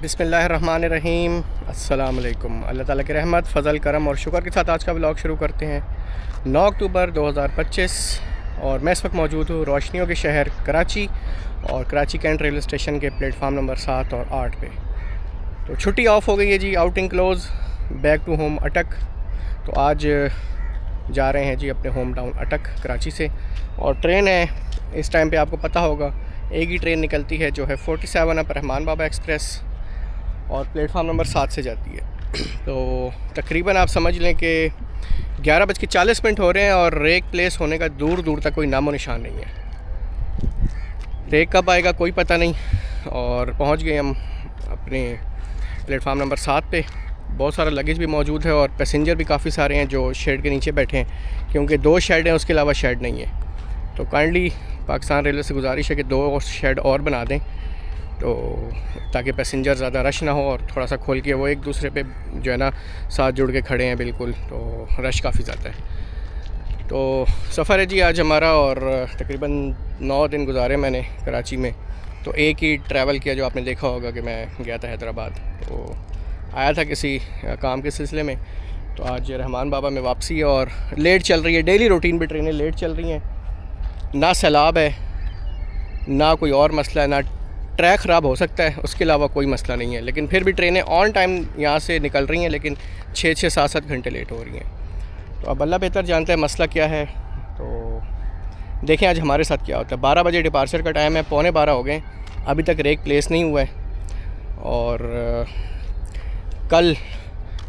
बिस्मिल्लाहिर्रहमानिर्रहीम। अस्सलाम वालेकुम। अल्लाह ताला की रहमत, फ़ज़ल, करम और शुक्र के साथ आज का व्लॉग शुरू करते हैं। 9 अक्टूबर 2025 और मैं इस वक्त मौजूद हूँ रोशनियों के शहर कराची और कराची कैंट रेलवे स्टेशन के प्लेटफार्म नंबर 7 और 8 पे। तो छुट्टी ऑफ हो गई है जी, outing close, back to home Attock. तो आज जा रहे हैं जी अपने होम टाउन अटक कराची से, और ट्रेन है इस टाइम पे आपको पता होगा एक ही ट्रेन निकलती है जो है 47 अप रहमान बाबा एक्सप्रेस, और प्लेटफार्म नंबर 7 से जाती है। तो तकरीबन आप समझ लें कि 11:40 हो रहे हैं और रेक प्लेस होने का दूर दूर तक कोई नामो निशान नहीं है। रेक कब आएगा कोई पता नहीं। और पहुंच गए हम अपने प्लेटफार्म नंबर 7 पे। बहुत सारा लगेज भी मौजूद है और पैसेंजर भी काफ़ी सारे हैं जो शेड के नीचे बैठे हैं, क्योंकि 2 शेड हैं, उसके अलावा शेड नहीं है। तो काइंडली पाकिस्तान रेलवे से गुजारिश है कि 2 शेड और बना दें, तो ताकि पैसेंजर ज़्यादा रश ना हो और थोड़ा सा खोल के, वो एक दूसरे पे जो है ना साथ जुड़ के खड़े हैं बिल्कुल, तो रश काफ़ी ज़्यादा है। तो सफ़र है जी आज हमारा, और तकरीबन 9 दिन गुजारे मैंने कराची में। तो एक ही ट्रैवल किया, जो आपने देखा होगा कि मैं गया था हैदराबाद, तो आया था किसी काम के सिलसिले में। तो आज रहमान बाबा में वापसी है और लेट चल रही है। डेली रूटीन भी ट्रेनें लेट चल रही हैं, ना सैलाब है, ना कोई और मसला है, ना ट्रैक ख़राब हो सकता है, उसके अलावा कोई मसला नहीं है। लेकिन फिर भी ट्रेनें ऑन टाइम यहाँ से निकल रही हैं, लेकिन 6-6, 7-7 घंटे लेट हो रही हैं। तो अब अल्लाह बेहतर जानता है मसला क्या है। तो देखें आज हमारे साथ क्या होता है। 12 बजे डिपार्चर का टाइम है, 11:15 हो गए, अभी तक रेक प्लेस नहीं हुआ है। और कल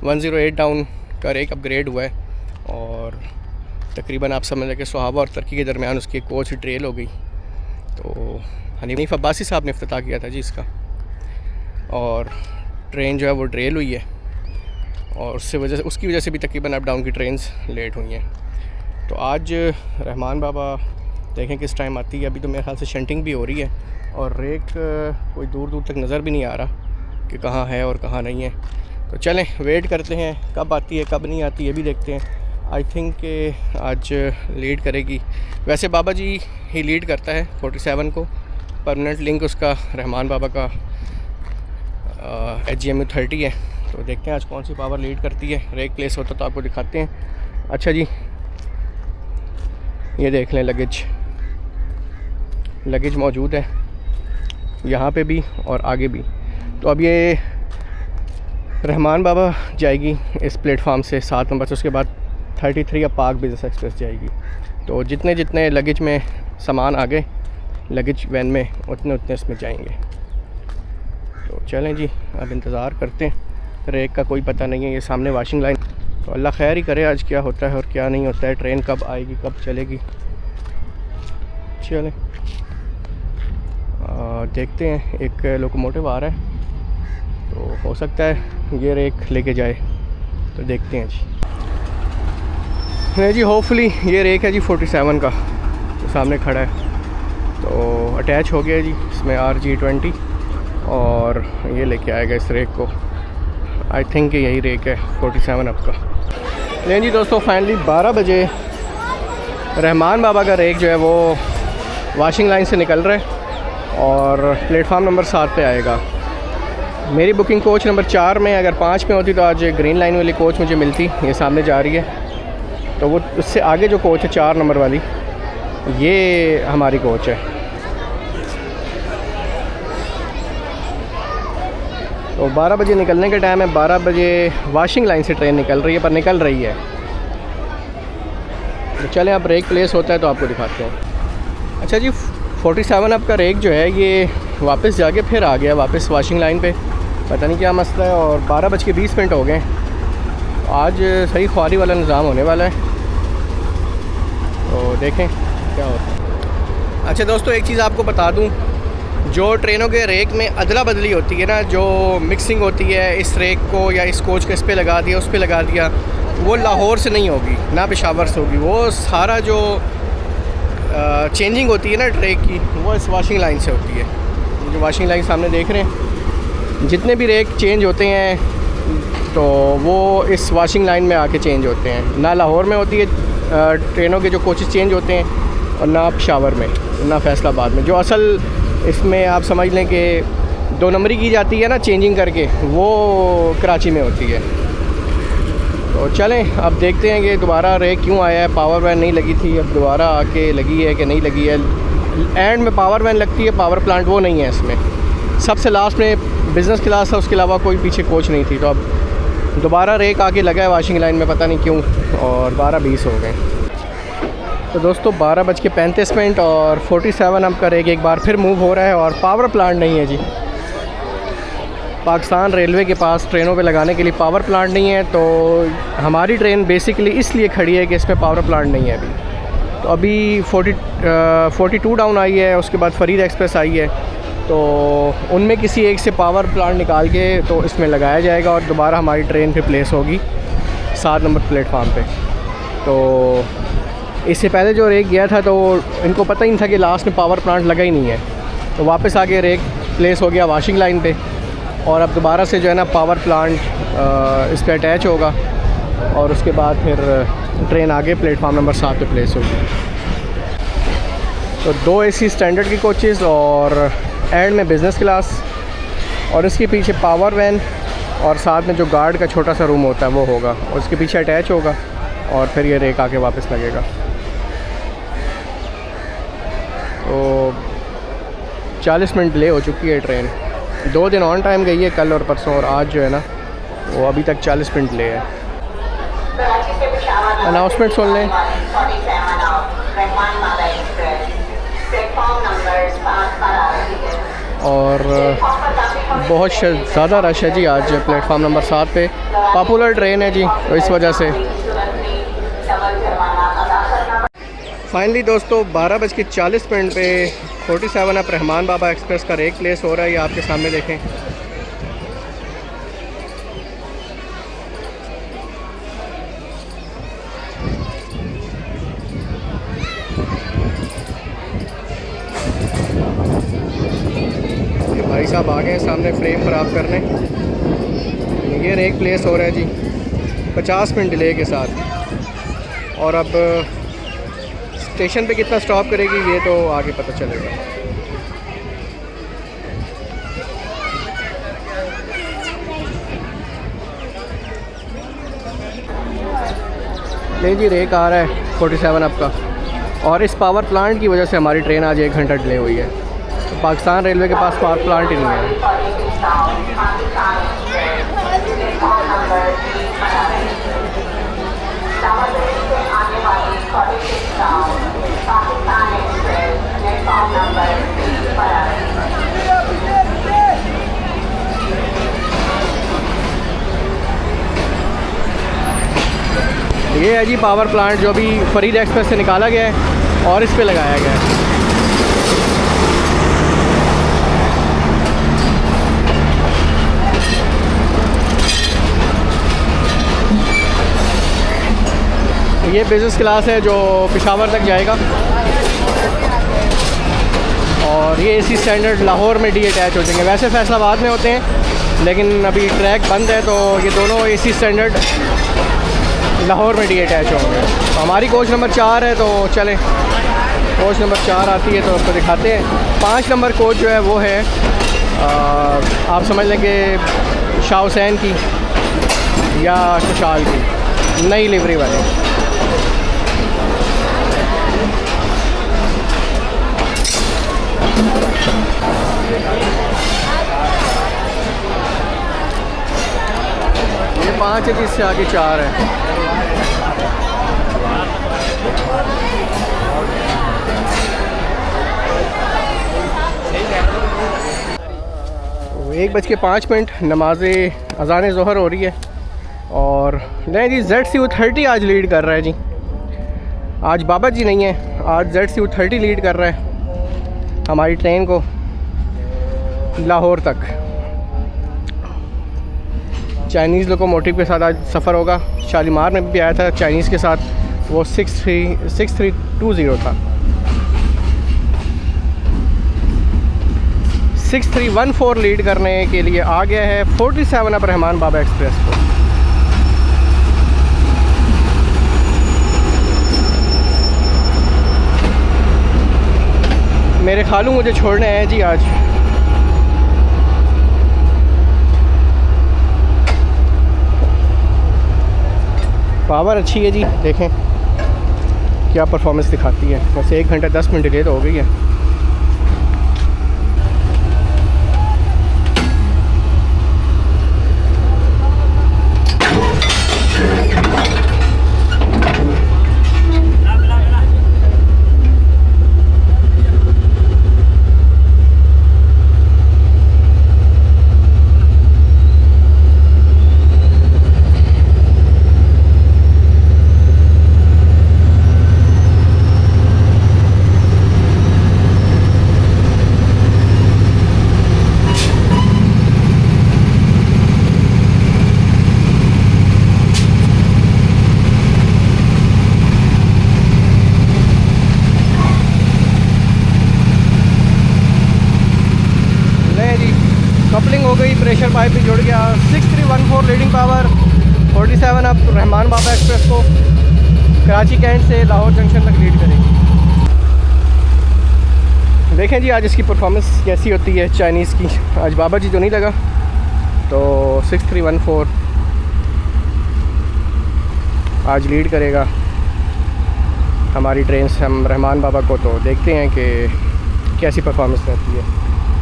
108 डाउन का रेक अपग्रेड हुआ है, और तकरीबन आप समझ लें कि सुहाबा और तरक्की के दरमियान उसकी कोच ट्रेल हो गई। तो हनीफ अब्बासी साहब ने इफ्तिताह किया था जी इसका, और ट्रेन जो है वो ड्रेल हुई है, और उसकी वजह से भी तकरीबन अप डाउन की ट्रेन्स लेट हुई हैं। तो आज रहमान बाबा देखें किस टाइम आती है। अभी तो मेरे ख्याल से शंटिंग भी हो रही है, और रेक कोई दूर दूर तक नज़र भी नहीं आ रहा कि कहाँ है और कहाँ नहीं है। तो चलें वेट करते हैं कब आती है कब नहीं आती, ये भी देखते हैं। आई थिंक कि आज लीड करेगी, वैसे बाबा जी ही लीड करता है 47 को। परमानेंट लिंक उसका रहमान बाबा का HGMU 30 है। तो देखते हैं आज कौन सी पावर लीड करती है। रेक प्लेस होता तो आपको दिखाते हैं। अच्छा जी, ये देख लें, लगेज मौजूद है यहाँ पे भी और आगे भी। तो अब ये रहमान बाबा जाएगी इस प्लेटफार्म से 7 नंबर से, उसके बाद 33 या पार्क बिजनेस एक्सप्रेस जाएगी। तो जितने जितने लगेज में सामान आ गए लगेज वैन में, उतने उतने इसमें जाएंगे। तो चलें जी, अब इंतज़ार करते हैं। रेक का कोई पता नहीं है, ये सामने वॉशिंग लाइन। तो अल्लाह खैर ही करे आज क्या होता है और क्या नहीं होता है, ट्रेन कब आएगी कब चलेगी। चलें देखते हैं। एक लोकोमोटिव आ रहा है, तो हो सकता है ये रेक लेके जाए, तो देखते हैं जी। नहीं जी, होपफुली ये रेक है जी 47 का, तो सामने खड़ा है। तो अटैच हो गया जी इसमें RG20, और ये लेके आएगा इस रेक को। आई थिंक यही रेक है 47 अप का। नहीं जी दोस्तों, फाइनली 12 बजे रहमान बाबा का रेक जो है वो वॉशिंग लाइन से निकल रहा है और प्लेटफार्म नंबर 7 पे आएगा। मेरी बुकिंग कोच नंबर 4 में, अगर 5 में होती तो आज ग्रीन लाइन वाली कोच मुझे मिलती। ये सामने जा रही है, तो वो उससे आगे जो कोच है 4 नंबर वाली, ये हमारी कोच है। तो 12 बजे निकलने का टाइम है। 12 बजे वॉशिंग लाइन से ट्रेन निकल रही है, पर निकल रही है। तो चलें, अब रेक प्लेस होता है तो आपको दिखाते हैं। अच्छा जी, 47 अप का रेक जो है ये वापस जाके फिर आ गया वापस वॉशिंग लाइन पे, पता नहीं क्या मसला है। और 12:20 हो गए। आज सही ख्वारी वाला निज़ाम होने वाला है, तो देखें क्या होता है। अच्छा दोस्तों, एक चीज़ आपको बता दूं, जो ट्रेनों के रेक में अदला बदली होती है ना, जो मिक्सिंग होती है, इस रेक को या इस कोच को इस पे लगा दिया उस पे लगा दिया, वो लाहौर से नहीं होगी ना पेशावर से होगी। वो सारा जो चेंजिंग होती है ना ट्रैक की, वो इस वॉशिंग लाइन से होती है। जो वॉशिंग लाइन सामने देख रहे हैं, जितने भी रेक चेंज होते हैं तो वो इस वॉशिंग लाइन में आके चेंज होते हैं। ना लाहौर में होती है ट्रेनों के जो कोचेस चेंज होते हैं, और ना पेशावर में, ना फैसलाबाद में। जो असल इसमें आप समझ लें कि 2 नंबरी की जाती है ना चेंजिंग करके, वो कराची में होती है। तो चलें अब देखते हैं कि दोबारा रेक क्यों आया है। पावर वैन नहीं लगी थी, अब दोबारा आके लगी है कि नहीं लगी है। एंड में पावर वैन लगती है, पावर प्लांट वो नहीं है इसमें। सबसे लास्ट में बिज़नेस क्लास था, उसके अलावा कोई पीछे कोच नहीं थी। तो अब दोबारा रेक आके लगा है वाशिंग लाइन में, पता नहीं क्यों। और 12:20 हो गए। तो दोस्तों 12:35 और 47 अब का रेक एक बार फिर मूव हो रहा है और पावर प्लांट नहीं है जी। पाकिस्तान रेलवे के पास ट्रेनों पे लगाने के लिए पावर प्लांट नहीं है। तो हमारी ट्रेन बेसिकली इसलिए खड़ी है कि इसमें पावर प्लांट नहीं है अभी। तो अभी 42 डाउन आई है, उसके बाद फरीद एक्सप्रेस आई है। तो उनमें किसी एक से पावर प्लांट निकाल के तो इसमें लगाया जाएगा और दोबारा हमारी ट्रेन फिर प्लेस होगी 7 नंबर प्लेटफार्म पे। तो इससे पहले जो रेक गया था तो इनको पता ही नहीं था कि लास्ट में पावर प्लांट लगा ही नहीं है। तो वापस आके रेक प्लेस हो गया वाशिंग लाइन पे और अब दोबारा से जो है ना पावर प्लांट इस पर अटैच होगा और उसके बाद फिर ट्रेन आगे प्लेटफार्म नंबर 7 पे प्लेस होगी। तो 2 AC स्टैंडर्ड की कोचेज़ और एंड में बिज़नेस क्लास और इसके पीछे पावर वैन और साथ में जो गार्ड का छोटा सा रूम होता है वो होगा और उसके पीछे अटैच होगा और फिर ये रेक आके वापस लगेगा। तो 40 मिनट डिले हो चुकी है ट्रेन। 2 दिन ऑन टाइम गई है, कल और परसों, और आज जो है ना वो अभी तक 40 मिनट डिले है। अनाउंसमेंट सुन लें। और बहुत ज़्यादा रश है जी आज प्लेटफार्म नंबर 7 पे। पॉपुलर ट्रेन है जी, तो इस वजह से। फाइनली दोस्तों 12:40 पे 47 अब रहमान बाबा एक्सप्रेस का रेक प्लेस हो रहा है, ये आपके सामने देखें। ये भाई साहब आ गए हैं सामने फ्रेम ख़राब करने। ये रेक प्लेस हो रहा है जी 50 मिनट डिले के साथ। और अब स्टेशन पे कितना स्टॉप करेगी ये तो आगे पता चलेगा। ले जी रेक आ रहा है 47 अब का और इस पावर प्लांट की वजह से हमारी ट्रेन आज 1 घंटा डिले हुई है। तो पाकिस्तान रेलवे के पास पावर प्लांट ही नहीं है। ये है जी पावर प्लांट जो अभी फरीद एक्सप्रेस से निकाला गया है और इस पे लगाया गया है। ये बिज़नेस क्लास है जो पेशावर तक जाएगा और ये AC स्टैंडर्ड लाहौर में डी अटैच हो जाएंगे। वैसे फैसलाबाद में होते हैं लेकिन अभी ट्रैक बंद है तो ये दोनों AC स्टैंडर्ड लाहौर में डी अटैच होंगे। तो हमारी कोच नंबर 4 है, तो चलें कोच नंबर 4 आती है तो उसको दिखाते हैं। 5 नंबर कोच जो है वो है आप समझ लें कि शाह हुसैन की या खुशहाल की नई लिवरी वाले। ये 5 है, जिससे आगे 4 है। तो 1:05 नमाज अज़ान ज़ोहर हो रही है और नहीं जी ZCU30 आज लीड कर रहा है जी। आज बाबा जी नहीं है, आज ZCU30 लीड कर रहा है हमारी ट्रेन को लाहौर तक। चाइनीज़ लोकोमोटिव के साथ आज सफ़र होगा। शालीमार में भी आया था चाइनीज़ के साथ, वो 6320 था। 6314 लीड करने के लिए आ गया है 47 अब रहमान बाबा एक्सप्रेस को। मेरे खालू मुझे छोड़ने आए जी आज। पावर अच्छी है जी, देखें क्या परफॉर्मेंस दिखाती है। वैसे 1 घंटा 10 मिनट डिले तो हो गई है। कपलिंग हो गई, प्रेशर पाइप भी जुड़ गया। 6314 लीडिंग पावर 47 अब रहमान बाबा एक्सप्रेस को कराची कैंट से लाहौर जंक्शन तक लीड करेगी। देखें जी आज इसकी परफॉर्मेंस कैसी होती है चाइनीज़ की। आज बाबा जी तो नहीं लगा, तो 6314 आज लीड करेगा हमारी ट्रेन से हम रहमान बाबा को। तो देखते हैं कि कैसी परफॉर्मेंस रहती है।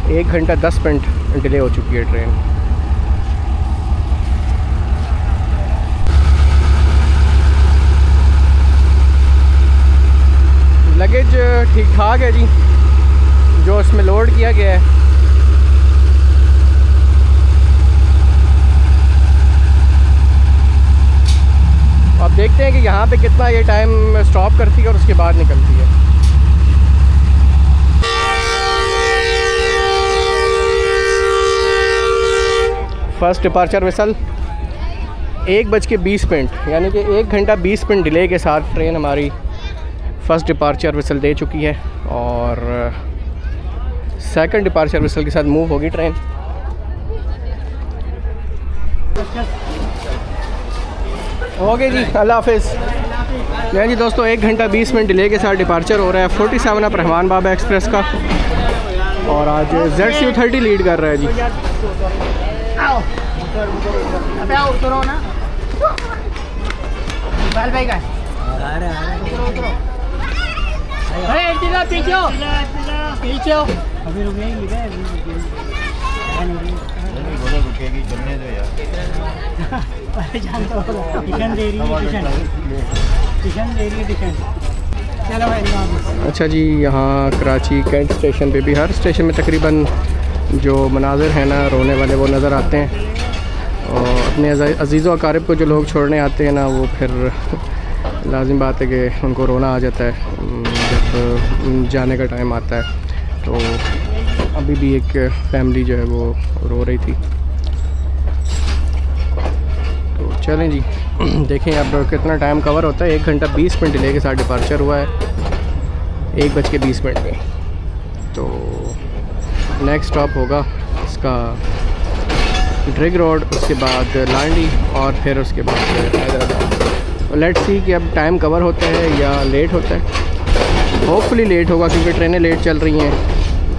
1 घंटा 10 मिनट डिले हो चुकी है ट्रेन। लगेज ठीक ठाक है जी, जो इसमें लोड किया गया है। अब देखते हैं कि यहाँ पे कितना ये टाइम स्टॉप करती है और उसके बाद निकलती है। फर्स्ट डिपार्चर विसल 1:20 यानी कि 1 घंटा 20 मिनट डिले के साथ ट्रेन हमारी फ़र्स्ट डिपार्चर विसल दे चुकी है और सेकंड डिपार्चर विसल के साथ मूव होगी ट्रेन। ओके जी, अल्लाह हाफिज़। जी दोस्तों 1 घंटा 20 मिनट डिले के साथ डिपार्चर हो रहा है 47 अप रहमान बाबा एक्सप्रेस का, और आज ZCU30 लीड कर रहा है जी। अबे आओ उतरो ना, बाल भाई का अरे अरे इंतजार पीछे हो अभी रुकेगी बोलो रुकेगी चलने दो यार। परेशान तो टिकन दे रही है, टिकन दे रही है टिकन। चलो भाई। अच्छा जी, यहाँ कराची कैंट स्टेशन पे भी हर स्टेशन में तकरीबन जो मनाज़िर हैं ना रोने वाले वो नज़र आते हैं, और अपने अज़ीज़ व अकारिब को जो लोग छोड़ने आते हैं ना, वो फिर लाजिम बात है कि उनको रोना आ जाता है जब जाने का टाइम आता है। तो अभी भी एक फैमिली जो है वो रो रही थी। तो चलें जी देखें अब कितना टाइम कवर होता है। 1 घंटा 20 मिनट डिले के साथ डिपार्चर हुआ है 1:20 पे। तो नेक्स्ट स्टॉप होगा इसका ड्रिग रोड, उसके बाद लांडी और फिर उसके बाद हैदराबाद। लेट्स सी कि अब टाइम कवर होता है या लेट होता है। होपफुली लेट होगा क्योंकि ट्रेनें लेट चल रही हैं,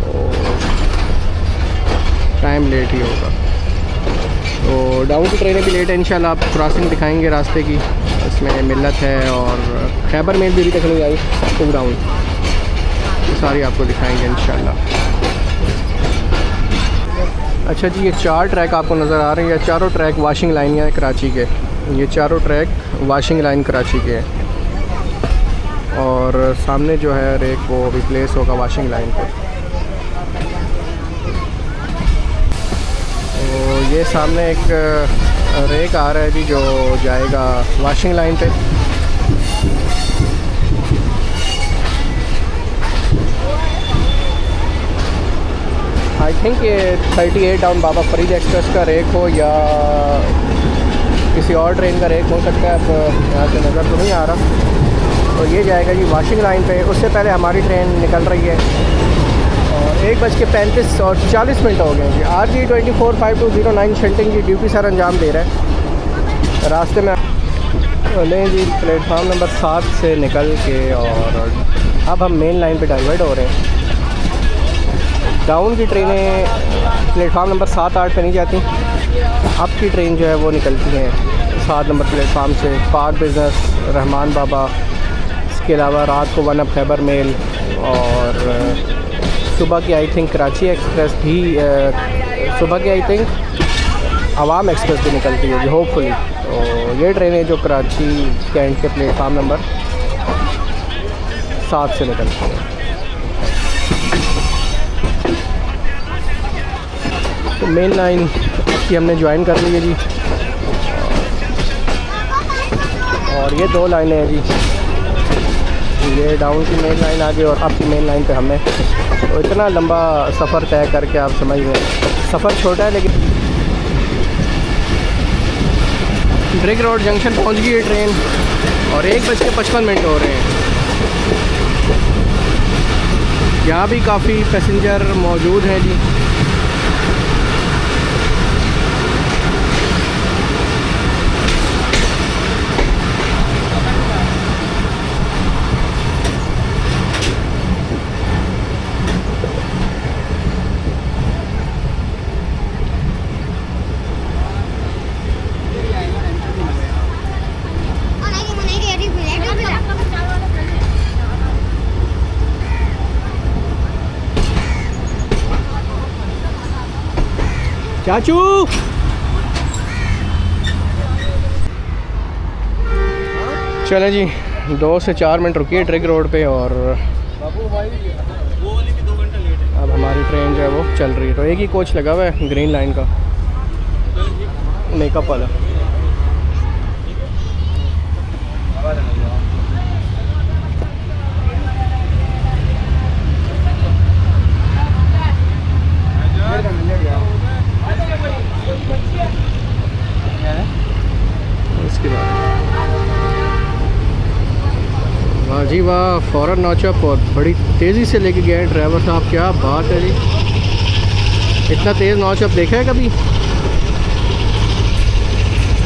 तो टाइम लेट ही होगा। तो डाउन की ट्रेनें भी लेट है इंशाल्लाह। आप क्रॉसिंग दिखाएंगे रास्ते की, इसमें मिल्लत है और खैबर में भी तक नहीं आई टू डाउन, सारी आपको दिखाएंगे इंशाल्लाह। अच्छा जी, ये 4 ट्रैक आपको नज़र आ रहे हैं। ये चारों ट्रैक वाशिंग लाइन है कराची के। ये चारों ट्रैक वाशिंग लाइन कराची के हैं, और सामने जो है रेक वो रिप्लेस होगा वाशिंग लाइन पे। तो ये सामने एक रेक आ रहा है जी जो जाएगा वाशिंग लाइन पे। आई थिंक ये 38 डाउन बाबा फरीद एक्सप्रेस का रेक हो या किसी और ट्रेन का रेक हो सकता है, अब यहाँ से नज़र तो नहीं आ रहा। तो ये जाएगा जी वाशिंग लाइन पे। उससे पहले हमारी ट्रेन निकल रही है और 1:35 और 40 मिनट हो गए जी। RG245209 शंटिंग की ड्यूटी सर अंजाम दे रहा है रास्ते में। लें जी प्लेटफार्म नंबर 7 से निकल के, और अब हम मेन लाइन पे डाइवर्ट हो रहे हैं। डाउन की ट्रेनें प्लेटफार्म नंबर 7-8 पे नहीं जाती। अब की ट्रेन जो है वो निकलती हैं इस 7 नंबर प्लेटफार्म से पाक बिज़नेस, रहमान बाबा, इसके अलावा रात को 1 अप खैबर मेल और सुबह की आई थिंक कराची एक्सप्रेस भी सुबह की आई थिंक अवाम एक्सप्रेस भी निकलती है होपफुली। तो ये ट्रेनें जो कराची कैंट के प्लेटफार्म नंबर 7 से निकलती है। तो मेन लाइन की हमने ज्वाइन कर ली है जी, और ये 2 लाइनें हैं जी, ये डाउन की मेन लाइन आ गई और अप की मेन लाइन पे हमें। तो इतना लंबा सफ़र तय करके आप समझ लें, सफ़र छोटा है लेकिन। ड्रिग रोड जंक्शन पहुंच गई है ट्रेन और 1:55 हो रहे हैं। यहाँ भी काफ़ी पैसेंजर मौजूद हैं जी। चाचू चलें जी, 2 से 4 मिनट रुकिए ड्रिग रोड पे और अब हमारी ट्रेन जो है वो चल रही है। तो एक ही कोच लगा हुआ है ग्रीन लाइन का, मेकअप वाला। इसके बाद वाह जी वाह, फ़ौरन नौचअप और बड़ी तेज़ी से लेके गए हैं ड्राइवर साहब, क्या बात है जी। इतना तेज़ नौचअप देखा है कभी?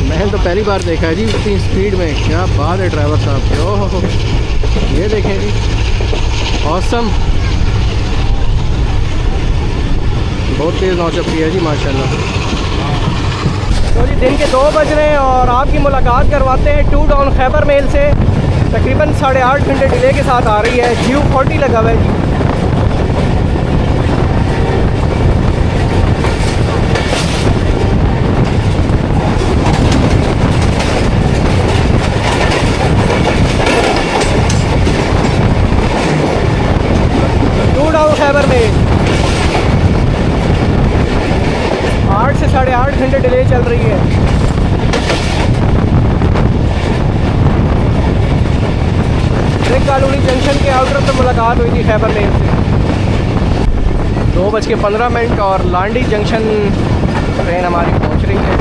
मैंने तो पहली बार देखा है जी इतनी स्पीड में, क्या बात है ड्राइवर साहब की। ओह ये देखें जी, ऑसम, बहुत तेज़ नौचअप किया है जी माशाल्लाह। तो जी दिन के 2 बज रहे हैं और आपकी मुलाकात करवाते हैं 2 डाउन खैबर मेल से, तकरीबन 8.5 घंटे डिले के साथ आ रही है। GU40 लगा हुआ है जी। खैबर में 8 से 8.5 घंटे डिले चल रही है। ड्रिग कॉलोनी जंक्शन के आउटर पे मुलाकात हुई थी खैबर मेल से। 2:15 और लांडी जंक्शन ट्रेन हमारी पहुंच रही है।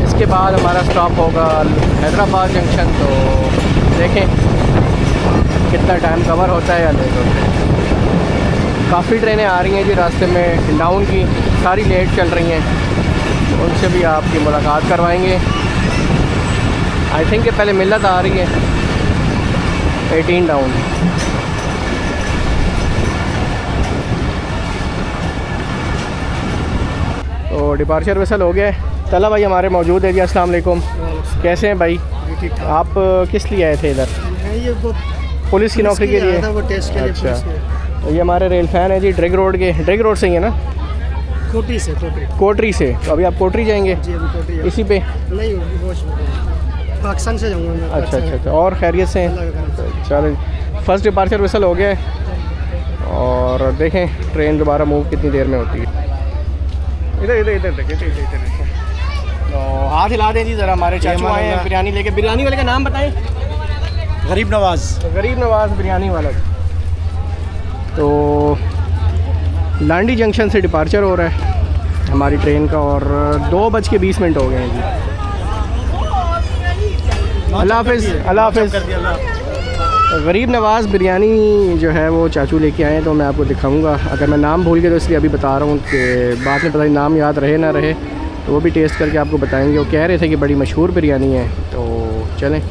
इसके बाद हमारा स्टॉप होगा हैदराबाद जंक्शन। तो देखें कितना टाइम कवर होता है या लेट होता है। काफ़ी ट्रेनें आ रही हैं जी रास्ते में, डाउन की सारी लेट चल रही हैं, तो उनसे भी आपकी मुलाकात करवाएंगे। आई थिंक कि पहले मिलत आ रही है 18 डाउन। तो डिपार्चर वेसल हो गया है। तला भाई हमारे मौजूद है जी, अस्सलाम वालेकुम। कैसे हैं भाई? आप किस लिए आए थे इधर? ये वो पुलिस की नौकरी के लिए? वो टेस्ट के लिए। अच्छा, तो ये हमारे रेल फैन है जी। ड्रिग रोड के, ड्रिग रोड से ही है ना? कोटरी से। कोटरी से। तो अभी आप कोटरी जाएंगे? जी अभी कोटरी इसी पे? नहीं, वो पाकिस्तान से जाऊँगा मैं। अच्छा, और खैरियत से हैं? चलो, फर्स्ट डिपार्चर विसल हो गया है और देखें ट्रेन दोबारा मूव कितनी देर में होती है। इधर तो हाथ हिला दें जी ज़रा, हमारे चाचू आए हैं बिरयानी लेके। बिरयानी वाले का नाम बताएं। गरीब नवाज़। गरीब नवाज़ बिरयानी वाला। तो लांडी जंक्शन से डिपार्चर हो रहा है हमारी ट्रेन का और 2:20 हो गए हैं जी। अल्लाह हाफ़िज़, अल्लाह हाफ़िज़। गरीब नवाज़ बिरयानी जो है वो चाचू लेके आए हैं, तो मैं आपको दिखाऊंगा। अगर मैं नाम भूल गया तो इसलिए अभी बता रहा हूँ कि बाद में पता नहीं नाम याद रहे ना रहे, तो वो भी टेस्ट करके आपको बताएंगे। वो कह रहे थे कि बड़ी मशहूर बिरयानी है। तो चलें,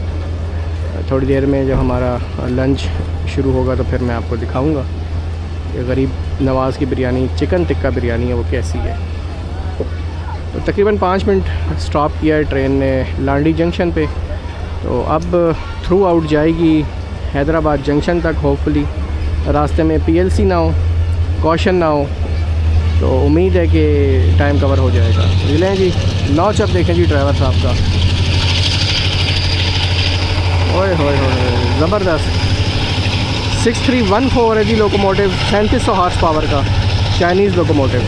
थोड़ी देर में जब हमारा लंच शुरू होगा तो फिर मैं आपको दिखाऊंगा कि गरीब नवाज़ की बिरयानी, चिकन टिक्का बिरयानी है, वो कैसी है। तो तकरीबन 5 मिनट स्टॉप किया है ट्रेन ने लांडी जंक्शन पे। तो अब थ्रू आउट जाएगी हैदराबाद जंक्शन तक। होपफुली रास्ते में पीएलसी ना हो, कॉशन ना हो, तो उम्मीद है कि टाइम कवर हो जाएगा। मिलें जी नॉच। अब देखें जी ड्राइवर साहब का, ओए होए होए ज़बरदस्त। 6314 है जी लोकोमोटिव, 3700 हॉर्स पावर का चाइनीज़ लोकोमोटिव।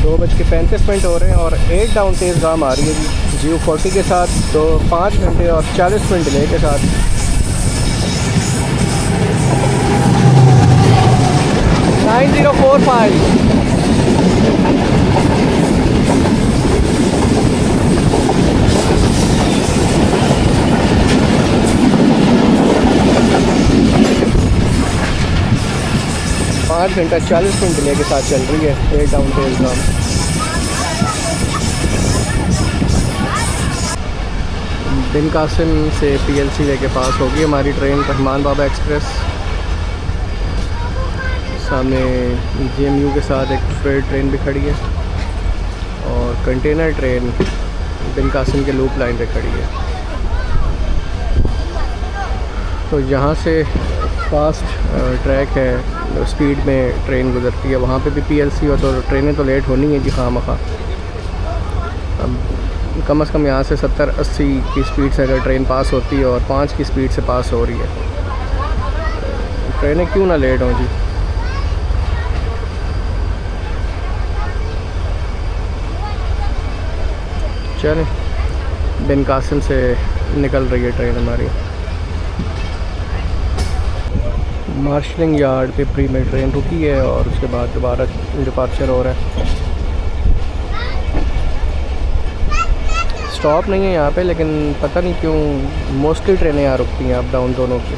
दो बज के 35 मिनट हो रहे हैं और 8 डाउन तेज़ गाम आ रही है जी GU40 के साथ। तो 5 घंटे और 40 मिनट डिले के साथ 9045। पाँच घंटा 40 मिनट डिले के साथ चल रही है 8 डाउन तेज़ गाम। बिन कासिम से पीएलसी वे के पास होगी हमारी ट्रेन रहमान बाबा एक्सप्रेस। सामने JMU के साथ एक फ्रेट ट्रेन भी खड़ी है और कंटेनर ट्रेन बिन कासिम के लूप लाइन पे खड़ी है। तो यहाँ से फास्ट ट्रैक है, स्पीड में ट्रेन गुजरती है, वहाँ पे भी पीएलसी हो तो ट्रेनें तो लेट होनी है जी खामखा। कम से कम यहाँ से 70-80 की स्पीड से अगर ट्रेन पास होती है और 5 की स्पीड से पास हो रही है, ट्रेनें क्यों ना लेट हों जी। चलें, बिन कासिम से निकल रही है ट्रेन हमारी। मार्शलिंग यार्ड पे प्री में ट्रेन रुकी है और उसके बाद दोबारा डिपार्चर हो रहा है। स्टॉप नहीं है यहाँ पे, लेकिन पता नहीं क्यों मोस्टली ट्रेनें यहाँ रुकती हैं अप डाउन दोनों की।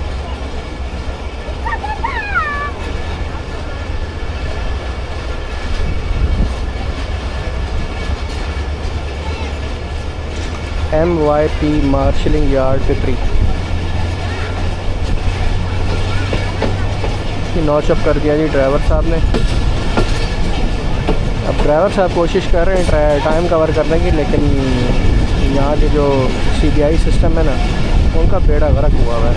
MYP मार्शलिंग यार्ड पे प्री नॉच अप कर दिया जी ड्राइवर साहब ने। अब ड्राइवर साहब कोशिश कर रहे हैं टाइम कवर करने की, लेकिन यहाँ के जो CBI सिस्टम है ना, उनका बेड़ा गर्क हुआ है।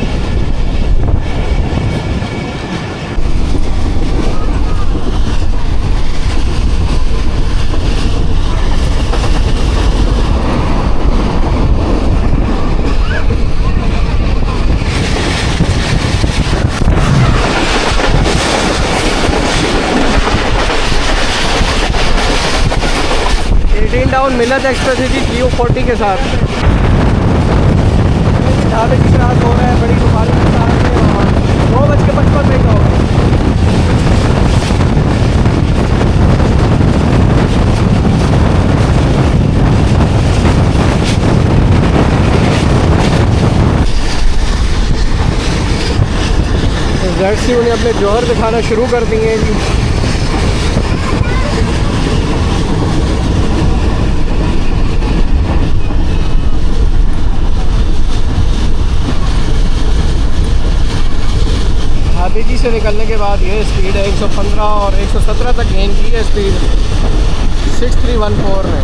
डाउन मिलत एक्सप्रेस है जी GU40 के साथ। ढाबे की क्रॉस हो रहा है बड़ी रुपाल के साथ और 2:55 मिनट हो गए। ZC ने अपने जौहर दिखाना शुरू कर दिए हैं जी। हाबीजी से निकलने के बाद ये स्पीड है 115 और 117 तक गेन की है स्पीड 6314 में।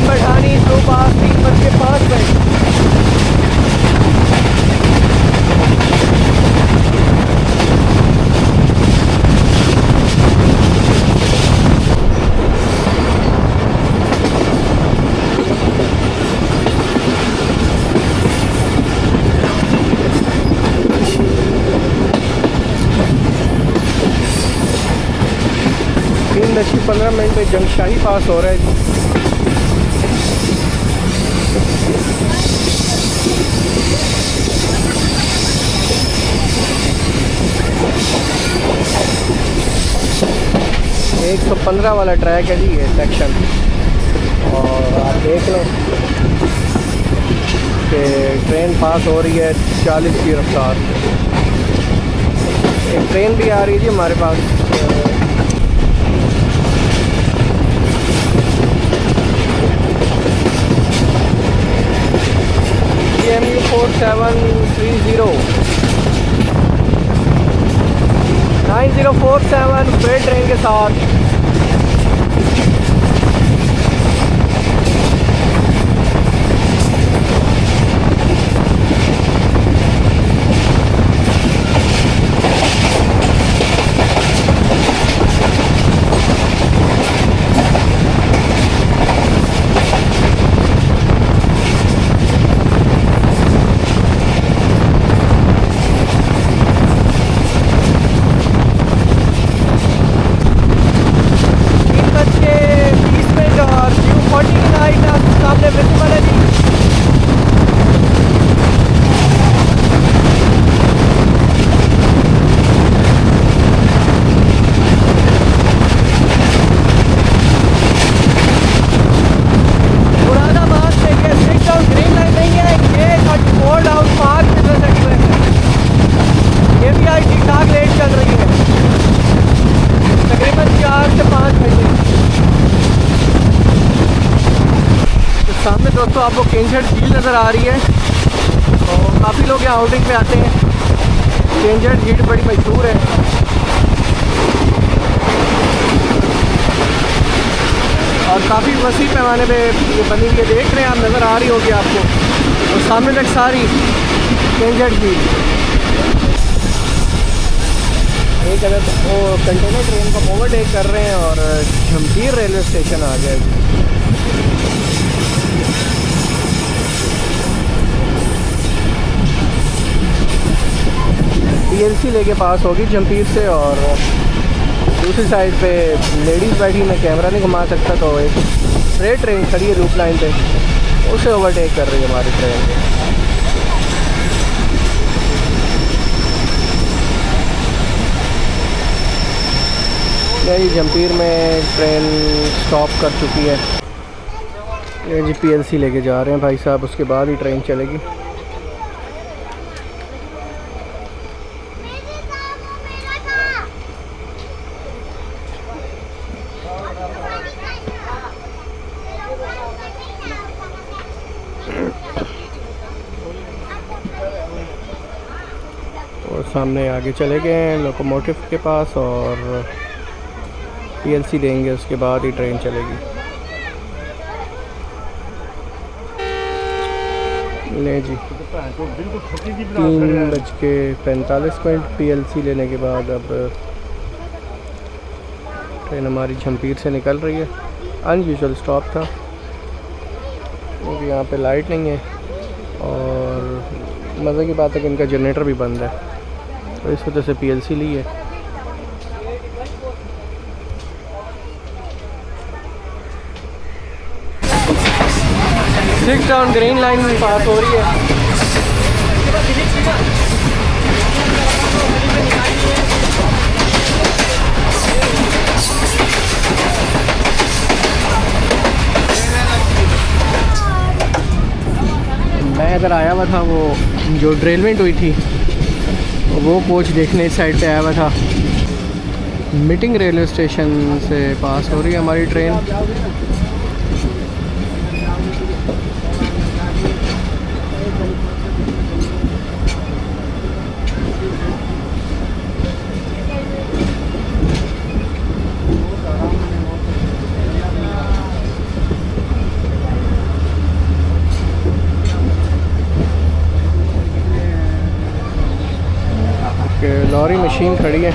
बढ़ानी सुबह 3:05 15 मिनट में जंगशाही पास हो रहा है जी। 115 वाला ट्रैक है जी ये सेक्शन, और आप देख लो कि ट्रेन पास हो रही है 40 की रफ्तार। एक ट्रेन भी आ रही है जी हमारे पास। CMU 4730 9047 फ्रेट ट्रेन के साथ। सामने दोस्तों आपको केंझड़ झील नज़र आ रही है, तो काफ़ी लोग यहाँ आउटिंग पे आते हैं। केंझड़ झील बड़ी मशहूर है। और काफ़ी वसी पैमाने पे ये बनी हुई है, देख रहे हैं आप, नज़र आ रही होगी आपको। और सामने तक सारी केंझड़ झील। एक अगर वो कंटेनर ट्रेन को ओवरटेक कर रहे हैं और जमपीर रेलवे स्टेशन आ गया है। PLC लेके पास होगी जमपीर से, और दूसरी साइड पे लेडीज़ बैठी, मैं कैमरा नहीं घुमा सकता, तो एक फ्रेट ट्रेन खड़ी है लूप लाइन पे, उसे ओवरटेक कर रही है हमारी ट्रेन। ये जमपीर में ट्रेन स्टॉप कर चुकी है। ये जी PLC लेके जा रहे हैं भाई साहब, उसके बाद ही ट्रेन चलेगी। और सामने आगे चले गए हैं लोकोमोटिव के पास, और PLC देंगे, उसके बाद ही ट्रेन चलेगी। ले जी 3:45 PLC लेने के बाद अब ट्रेन हमारी जमपीर से निकल रही है। अनयूजुअल स्टॉप था क्योंकि यहाँ पे लाइट नहीं है, और मज़े की बात है कि इनका जनरेटर भी बंद है, तो इस वजह से PLC ली है। सिक्स टाउन ग्रीन लाइन भी पास हो रही है। मैं इधर आया हुआ था, वो जो ड्रेलमेंट हुई थी वो कोच देखने इस साइड पे आया हुआ था। मीटिंग रेलवे स्टेशन से पास हो रही है हमारी ट्रेन। लॉरी मशीन खड़ी है,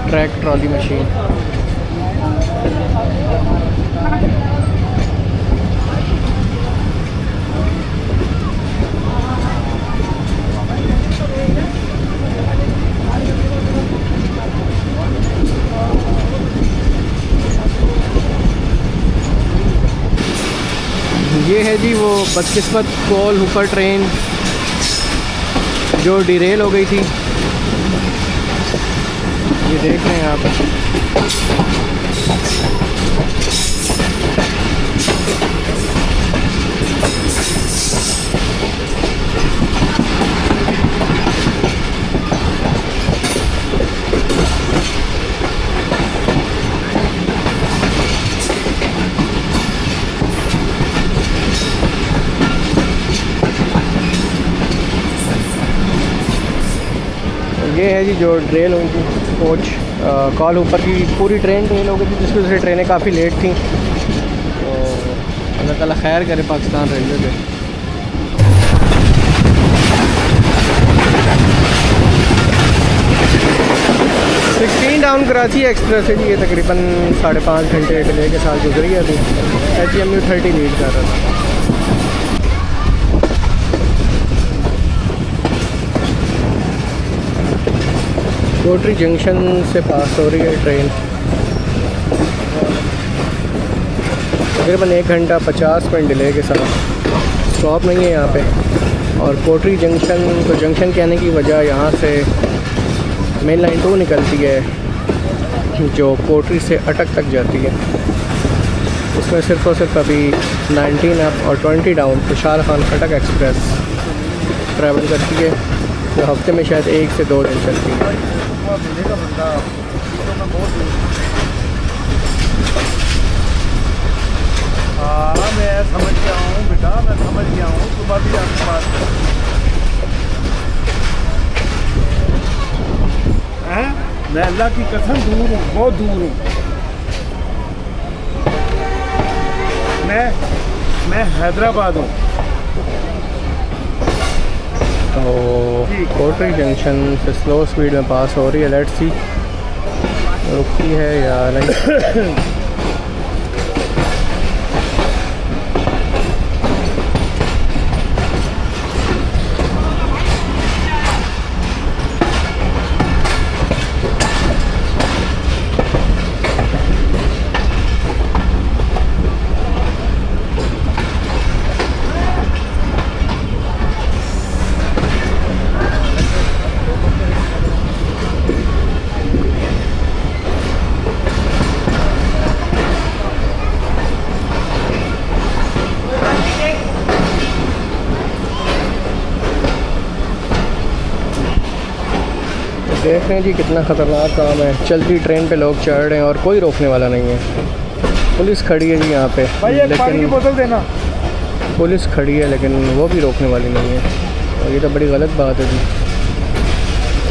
ट्रैक ट्रॉली मशीन। ये है जी वो बदकिस्मत कोल हुपर ट्रेन जो डिरेल हो गई थी। ये देख रहे हैं यहाँ पर। ये है जी जो ट्रेन हुई थी कोच कॉल ऊपर की पूरी ट्रेन ट्रेन हो गई थी, जिसकी वजह से ट्रेनें काफ़ी लेट थी। तो अल्लाह ताला खैर करे पाकिस्तान रेलवे पे। डाउन कराची एक्सप्रेस है जी, ये तकरीबन 5.5 घंटे डिले के साथ गुजरी है। अभी HMU 30 लीड कर रहा था। कोटरी जंक्शन से पास हो रही है ट्रेन, तकरीबन 1 घंटा 50 मिनट डिले के साथ। स्टॉप नहीं है यहाँ पे। और कोटरी जंक्शन को जंक्शन कहने की वजह यहाँ से मेन लाइन 2 निकलती है जो कोटरी से अटक तक जाती है। उसमें सिर्फ़ और सिर्फ अभी 19 अप और 20 डाउन तुषार खान अटक एक्सप्रेस ट्रैवल करती है, जो हफ्ते में शायद 1 से 2 दिन चलती है। मिलेगा बंदा तो मैं बहुत हाँ मैं समझ गया हूँ बेटा, मैं समझ गया हूँ। सुबह भी आपके पास हैं, मैं अल्लाह की कसम दूर हूँ, बहुत दूर हूँ। मैं हैदराबाद हूँ। तो कोटरी जंक्शन से स्लो स्पीड में पास हो रही है। लेट्स सी रुकती है या नहीं। देख रहे हैं जी कितना ख़तरनाक काम है। चलती ट्रेन पे लोग चढ़ रहे हैं और कोई रोकने वाला नहीं है। पुलिस खड़ी है जी यहाँ पे, पानी की बोतल देना। पुलिस खड़ी है लेकिन वो भी रोकने वाली नहीं है। और ये तो बड़ी गलत बात है जी,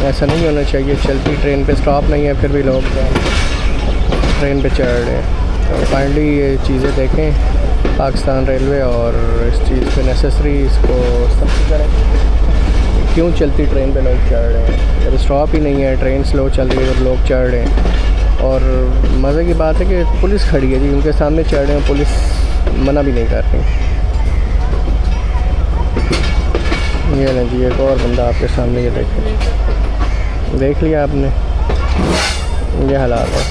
ऐसा नहीं होना चाहिए। चलती ट्रेन पे स्टॉप नहीं है फिर भी लोग ट्रेन पे चढ़ रहे हैं। तो फाइनली ये चीज़ें देखें पाकिस्तान रेलवे और इस चीज़ पे नेसेसरी इसको सख्ती करें। क्यों चलती ट्रेन पे लोग चढ़ रहे हैं जब स्टॉप ही नहीं है, ट्रेन स्लो चल रही है और लोग चढ़ रहे हैं। और मज़े की बात है कि पुलिस खड़ी है जी, उनके सामने चढ़ रहे हैं, पुलिस मना भी नहीं कर रही। ये ना जी एक और बंदा आपके सामने, ये देख लिया आपने, ये हालात है।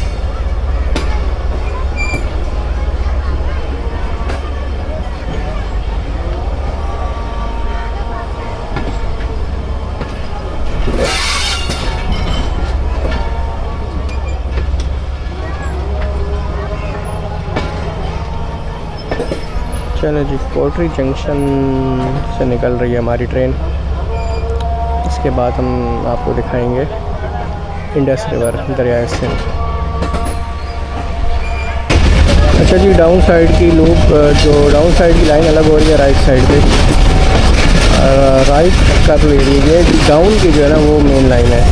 चलो जी, कोटरी जंक्शन से निकल रही है हमारी ट्रेन। इसके बाद हम आपको दिखाएंगे इंडस रिवर, दरियाए सिंध। अच्छा जी, डाउन साइड की लूप, जो डाउन साइड की लाइन अलग हो रही है राइट साइड पे, राइट कर ले रही है। डाउन की जो है ना वो मेन लाइन है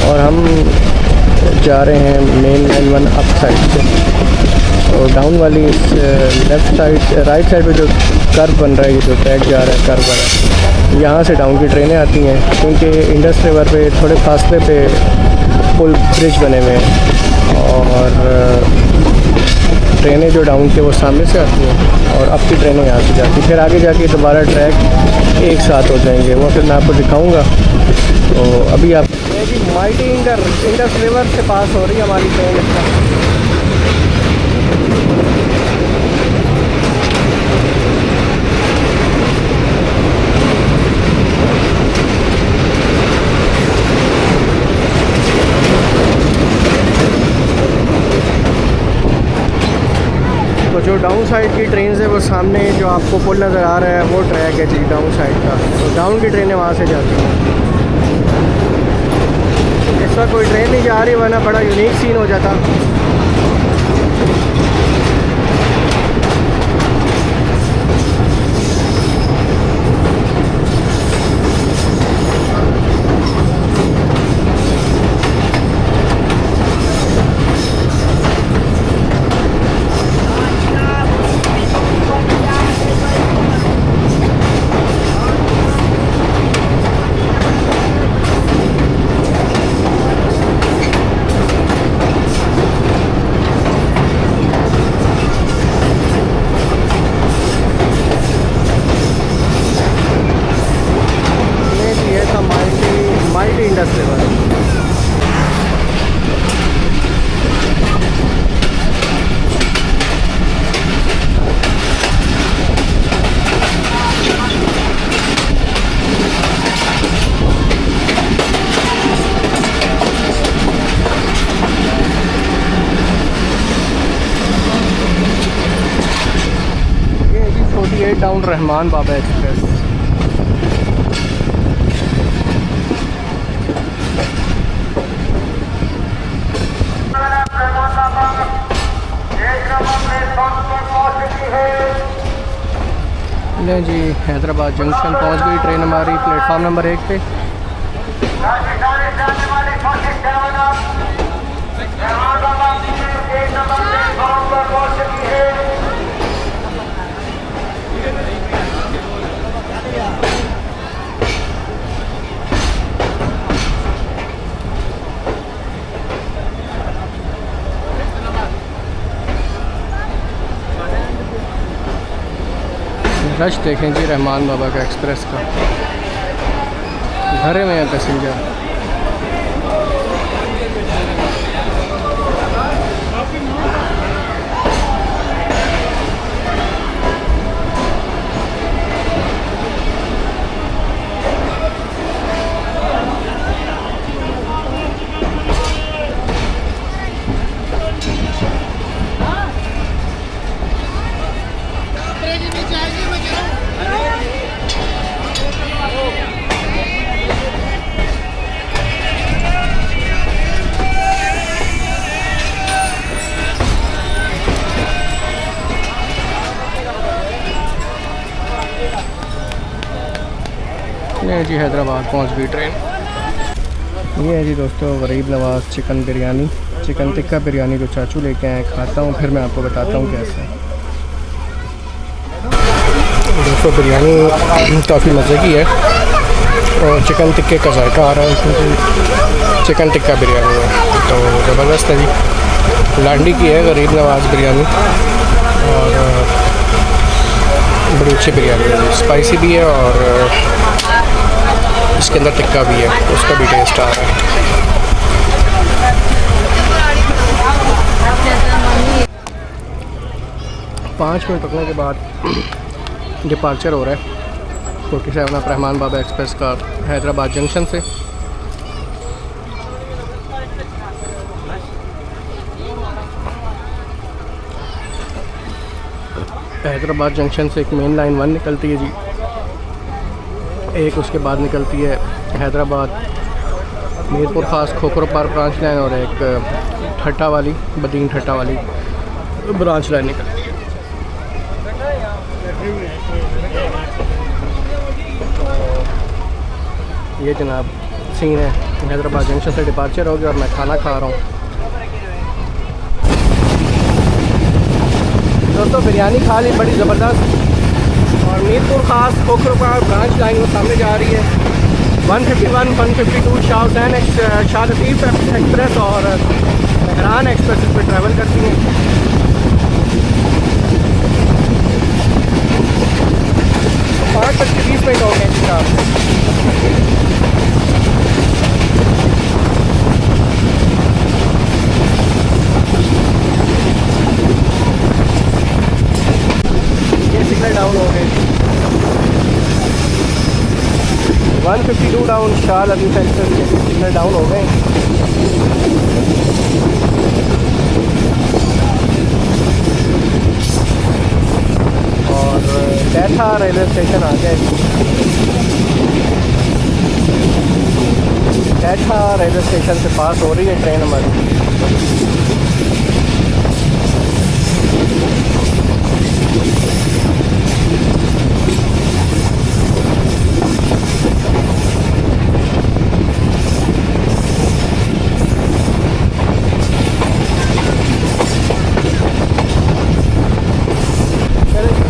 और हम जा रहे हैं मेन लाइन 1 अप साइड से। और डाउन वाली इस लेफ़्ट साइड राइट साइड पे जो कर्व बन रहा है, ये जो ट्रैक जा रहा है कर्व बना है, यहाँ से डाउन की ट्रेनें आती हैं। क्योंकि इंडस रिवर पे थोड़े फासले पे पुल ब्रिज बने हुए हैं और ट्रेनें जो डाउन के वो सामने से आती हैं और अब की ट्रेनें यहाँ से जाती हैं। फिर आगे जाके दोबारा ट्रैक एक साथ हो जाएंगे, वो फिर मैं आपको दिखाऊँगा। तो अभी आप माइटी इंडस रिवर से पास हो रही है हमारी ट्रेन। तो जो डाउन साइड की ट्रेन है वो सामने जो आपको पुल नज़र आ रहा है वो ट्रैक है जी डाउन साइड का। तो डाउन की ट्रेनें वहाँ से जाती हैं। इस वक्त कोई ट्रेन नहीं जा रही, वरना बड़ा यूनिक सीन हो जाता। डाउन रहमान बाबा एक्सप्रेस। नहीं जी, हैदराबाद जंक्शन पहुंच गई ट्रेन हमारी प्लेटफॉर्म नंबर 1 पे। रश देखें जी रहमान बाबा का एक्सप्रेस का, भरे में हैं पैसेंजर। नहीं जी, हैदराबाद पहुंच गई ट्रेन। ये है जी दोस्तों गरीब नवाज़ चिकन बिरयानी, चिकन टिक्का बिरयानी जो चाचू लेके आए। खाता हूँ फिर मैं आपको बताता हूँ कैसे। दोस्तों बिरयानी काफ़ी मज़े की है और चिकन टिक्के का जायका आ रहा है इसमें। चिकन टिक्का बिरयानी है तो ज़बरदस्त है जी। लांडी की है गरीब नवाज़ बिरयानी और बड़ी अच्छी बिरयानी है, स्पाइसी भी है और इसके अंदर टिक्का भी है, उसका भी टेस्ट आ रहा है। 5 मिनट रुकने के बाद डिपार्चर हो रहा है 47 ऑफ रहमान बाबा एक्सप्रेस का हैदराबाद जंक्शन से। हैदराबाद जंक्शन से एक मेन लाइन 1 निकलती है जी, एक उसके बाद निकलती है हैदराबाद मीरपुर ख़ास खोखरो पार्क ब्रांच लाइन और एक ठट्टा वाली बदीन ठट्टा वाली ब्रांच लाइन निकलती है। ये जनाब सीन है, हैदराबाद जंक्शन से डिपार्चर हो गया और मैं खाना खा रहा हूँ। दोस्तों बिरयानी खा ली बड़ी ज़बरदस्त और मीरपुर ख़ास खोखरो पार्क ब्रांच लाइन वो सामने जा रही है। 151, 152 शाह लतीफ़ एक्सप्रेस और मेहरान एक्सप्रेस इस पर ट्रैवल करती हैं। 5:20 हो गए साहब। सिग्नल डाउन हो गए। 152 डाउन शाह लतीफ़ एक्सप्रेस के सिग्नल डाउन हो गए। कैठा रेलवे स्टेशन आ गया है। कैठा रेलवे स्टेशन से पास हो रही है ट्रेन हमारी।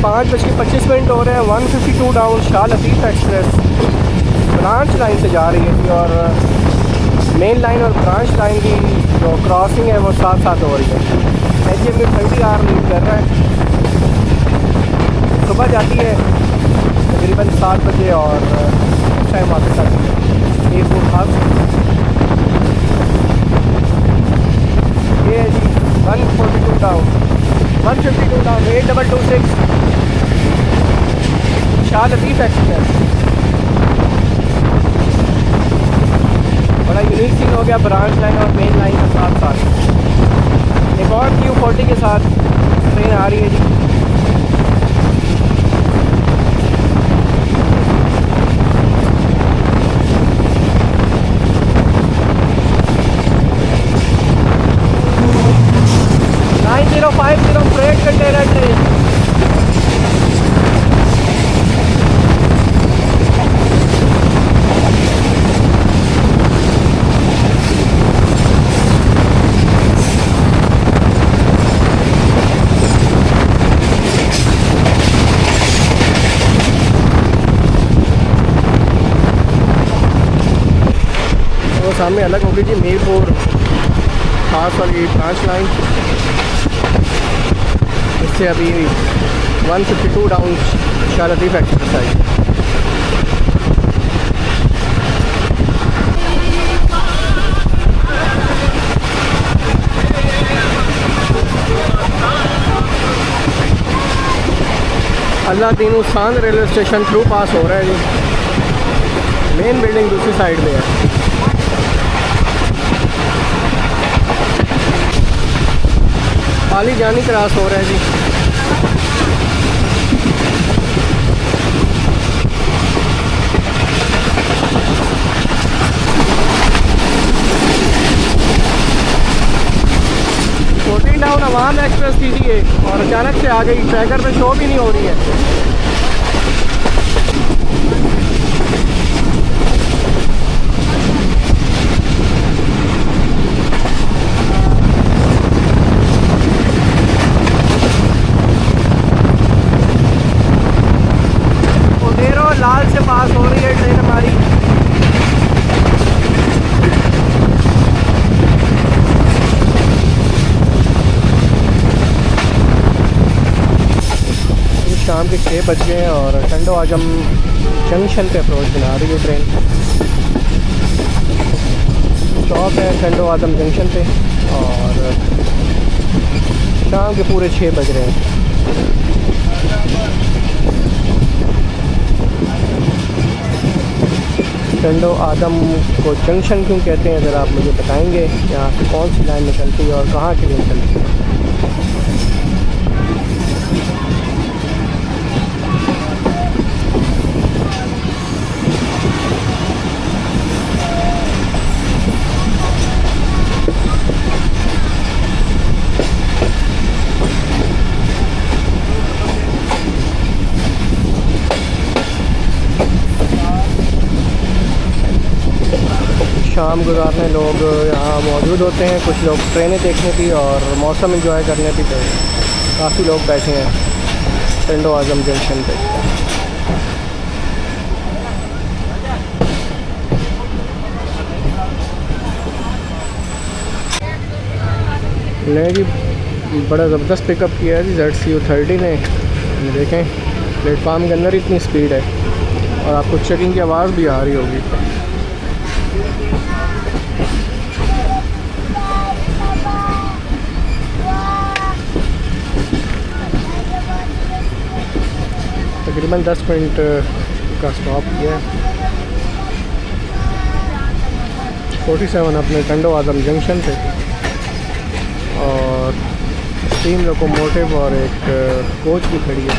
पाँच बज के 25 हो रहे हैं। 152 down Shah Latif express branch line से जा रही है थी और मेन लाइन और ब्रांच लाइन की जो क्रॉसिंग है वो साथ साथ हो रही है। एच में 30 आवर लीड कर रहा है। सुबह जाती है तकरीबन 7 बजे और इस टाइम वापस आती है एयरपोर्ट खास। ये है जी 142 down 152 down 8226 Shah Latif express. बड़ा यूनिक सीन हो गया ब्रांच लाइन और मेन लाइन के साथ साथ। एक और Q40 के साथ ट्रेन आ रही है जी। Freight container train. वो सामने अलग होगी जी मीरपुर खास वाली ब्रांच लाइन। इससे अभी 152 डाउन शाह लतीफ़ एक्सप्रेस आई। Allah Dinu Sand railway station through pass हो रहा है जी। मेन बिल्डिंग दूसरी साइड में है। खाली जानी क्रॉस हो रहा है जी। डाउन अवाम एक्सप्रेस थी जी ये और अचानक से आ गई। ट्रैकर पे शो भी नहीं हो रही है। लाल से पास हो रही है ट्रेन हमारी। शाम के 6 बज गए हैं और टंडो आजम जंक्शन पे अप्रोच बना रही है ट्रेन। स्टॉप है टंडो आजम जंक्शन पे और शाम के पूरे 6 बज रहे हैं। टंडो आदम को जंक्शन क्यों कहते हैं ज़रा आप मुझे बताएंगे। यहाँ से कौन सी लाइन निकलती है और कहाँ के लिए निकलती है। शाम गुजारने लोग यहाँ मौजूद होते हैं। कुछ लोग ट्रेनें देखने की और मौसम एंजॉय करने की। तो काफ़ी लोग बैठे हैं टंडो आजम जंक्शन पे। नहीं जी बड़ा ज़बरदस्त पिकअप किया है जी ZCU30 ने। देखें प्लेटफार्म के अंदर इतनी स्पीड है और आपको चेकिंग की आवाज़ भी आ रही होगी। तकरीबन 10 मिनट का स्टॉप किया है। 47 अपने टंडो आजम जंक्शन पे और स्टीम लोकोमोटिव और एक कोच भी खड़ी है।